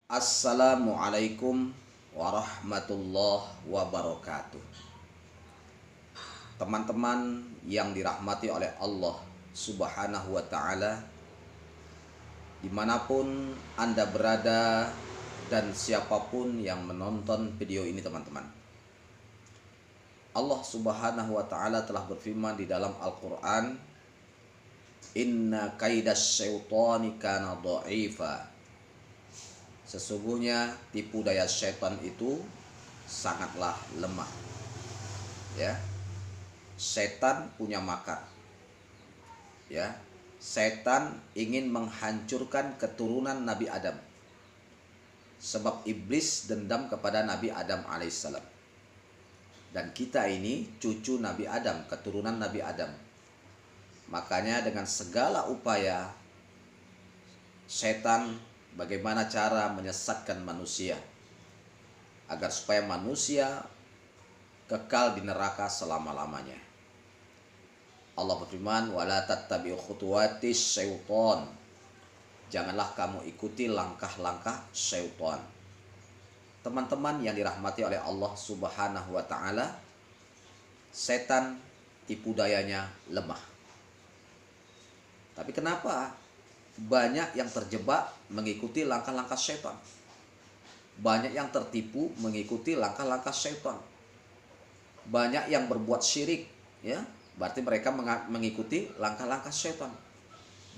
Assalamualaikum warahmatullahi wabarakatuh. Teman-teman yang dirahmati oleh Allah Subhanahu wa ta'ala, dimanapun Anda berada dan siapapun yang menonton video ini teman-teman, Allah Subhanahu wa ta'ala telah berfirman di dalam Al-Quran, Inna kaidas syaitani kana dha'ifa. Sesungguhnya tipu daya setan itu sangatlah lemah. Ya. Setan punya makar. Ya. Setan ingin menghancurkan keturunan Nabi Adam. Sebab iblis dendam kepada Nabi Adam alaihissalam. Dan kita ini cucu Nabi Adam, keturunan Nabi Adam. Makanya dengan segala upaya setan bagaimana cara menyesatkan manusia agar supaya manusia kekal di neraka selama-lamanya. Allah berfirman, "Wala tattabi'u khutuwatis syaiton." Janganlah kamu ikuti langkah-langkah syaitan. Teman-teman yang dirahmati oleh Allah Subhanahu wa ta'ala, setan tipu dayanya lemah. Tapi kenapa banyak yang terjebak mengikuti langkah-langkah syaitan? Banyak yang tertipu mengikuti langkah-langkah syaitan. Banyak yang berbuat syirik, ya, berarti mereka mengikuti langkah-langkah syaitan.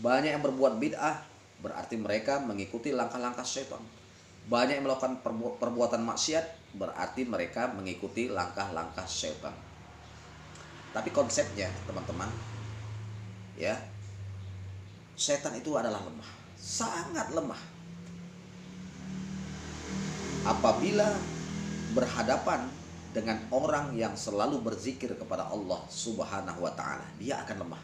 Banyak yang berbuat bid'ah, berarti mereka mengikuti langkah-langkah syaitan. Banyak yang melakukan perbuatan maksiat, berarti mereka mengikuti langkah-langkah syaitan. Tapi konsepnya, teman-teman, ya, setan itu adalah lemah, sangat lemah. Apabila berhadapan dengan orang yang selalu berzikir kepada Allah Subhanahu wa ta'ala, dia akan lemah.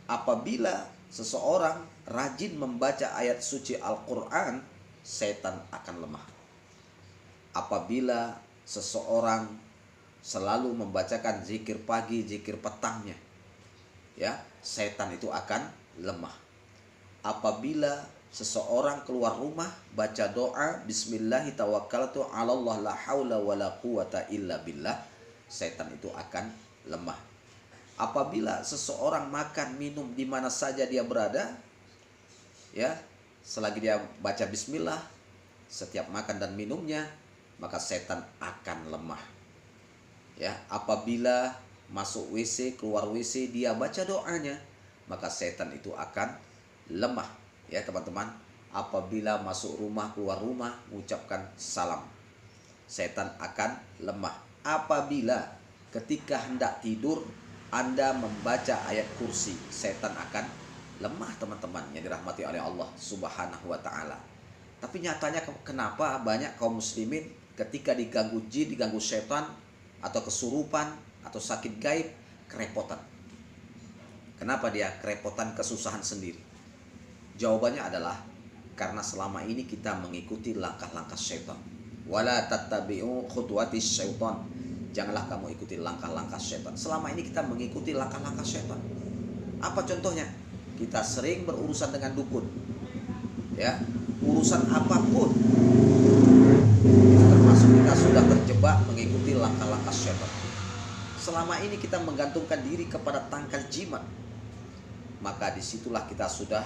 Apabila seseorang rajin membaca ayat suci Al-Quran, setan akan lemah. Apabila seseorang selalu membacakan zikir pagi, zikir petangnya, ya, setan itu akan lemah. Apabila seseorang keluar rumah baca doa bismillahi tawakkaltu 'alallah la haula wala quwata illa billah, setan itu akan lemah. Apabila seseorang makan minum di mana saja dia berada, ya, selagi dia baca bismillah setiap makan dan minumnya, maka setan akan lemah. Ya, apabila masuk WC, keluar WC dia baca doanya, maka setan itu akan lemah. Ya teman-teman, apabila masuk rumah, keluar rumah mengucapkan salam, setan akan lemah. Apabila ketika hendak tidur Anda membaca ayat kursi, setan akan lemah teman-teman yang dirahmati oleh Allah Subhanahu wa ta'ala. Tapi nyatanya kenapa banyak kaum muslimin ketika diganggu jin, diganggu setan atau kesurupan atau sakit gaib, kerepotan? Kenapa dia kerepotan, kesusahan sendiri? Jawabannya adalah karena selama ini kita mengikuti langkah-langkah syaitan. Wala tattabi'u khutuwatis syaitan. Janganlah kamu ikuti langkah-langkah syaitan. Selama ini kita mengikuti langkah-langkah syaitan. Apa contohnya? Kita sering berurusan dengan dukun. Ya, urusan apapun itu termasuk kita sudah terjebak mengikuti langkah-langkah syaitan. Selama ini kita menggantungkan diri kepada tangkal jimat, maka disitulah kita sudah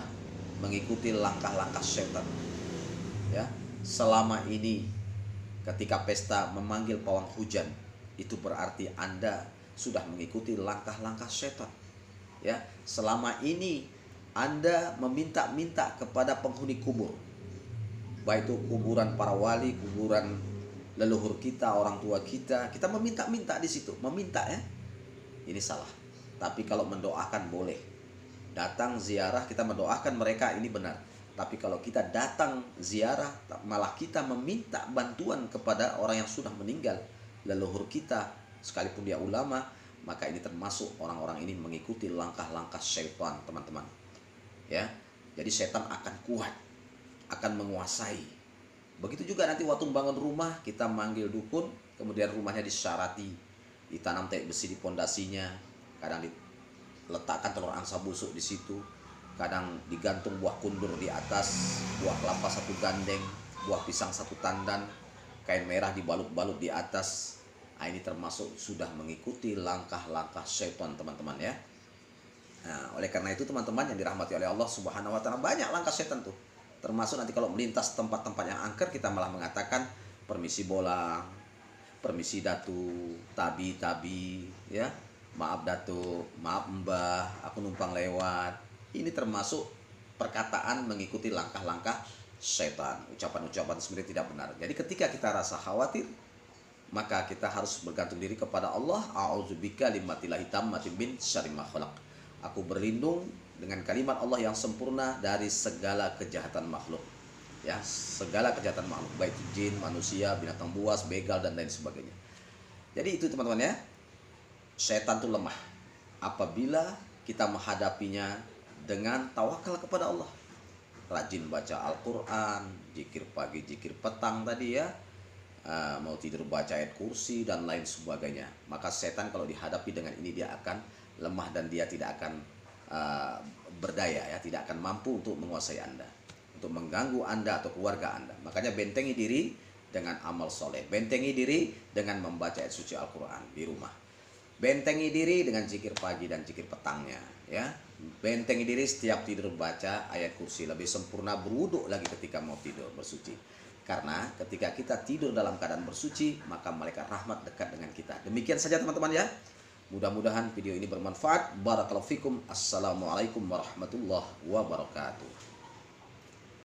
mengikuti langkah-langkah syaitan. Ya, selama ini ketika pesta memanggil pawang hujan, itu berarti Anda sudah mengikuti langkah-langkah syaitan. Ya, selama ini Anda meminta-minta kepada penghuni kubur, baik itu kuburan para wali, kuburan leluhur kita, orang tua kita meminta-minta di situ, meminta, ya. Ini salah. Tapi kalau mendoakan boleh. Datang ziarah kita mendoakan mereka, ini benar. Tapi kalau kita datang ziarah malah kita meminta bantuan kepada orang yang sudah meninggal, leluhur kita, sekalipun dia ulama, maka ini termasuk orang-orang ini mengikuti langkah-langkah syaitan, teman-teman. Ya. Jadi setan akan kuat, akan menguasai. Begitu juga nanti waktu membangun rumah, kita manggil dukun, kemudian rumahnya disyarati, ditanam teh besi di pondasinya, kadang diletakkan telur angsa busuk di situ, kadang digantung buah kundur di atas, buah kelapa satu gandeng, buah pisang satu tandan, kain merah dibalut-balut di atas. Nah, ini termasuk sudah mengikuti langkah-langkah syaitan, teman-teman ya. Nah, oleh karena itu teman-teman yang dirahmati oleh Allah Subhanahu wa taala, banyak langkah setan tuh. Termasuk nanti kalau melintas tempat-tempat yang angker, kita malah mengatakan permisi bolang, permisi datu, tabi ya. Maaf datu, maaf mbah, aku numpang lewat. Ini termasuk perkataan mengikuti langkah-langkah setan, ucapan-ucapan sebenarnya tidak benar. Jadi ketika kita rasa khawatir, maka kita harus bergantung diri kepada Allah. A'udzubika limatillahi tammatin min syarri ma khalaq. Aku berlindung dengan kalimat Allah yang sempurna dari segala kejahatan makhluk. Ya, segala kejahatan makhluk, baik itu jin, manusia, binatang buas, begal dan lain sebagainya. Jadi itu teman-teman ya. Setan itu lemah apabila kita menghadapinya dengan tawakal kepada Allah. Rajin baca Al-Qur'an, zikir pagi, zikir petang tadi ya. Mau tidur baca ayat kursi dan lain sebagainya. Maka setan kalau dihadapi dengan ini dia akan lemah dan dia tidak akan berdaya ya, tidak akan mampu untuk menguasai Anda, untuk mengganggu Anda atau keluarga Anda. Makanya bentengi diri dengan amal soleh, bentengi diri dengan membaca ayat suci Al-Quran di rumah, bentengi diri dengan zikir pagi dan zikir petangnya ya. Bentengi diri setiap tidur baca ayat kursi, lebih sempurna berwuduk lagi ketika mau tidur bersuci. Karena ketika kita tidur dalam keadaan bersuci, maka malaikat rahmat dekat dengan kita. Demikian saja teman-teman ya. Mudah-mudahan video ini bermanfaat. Barakallahu fikum. Assalamualaikum warahmatullahi wabarakatuh.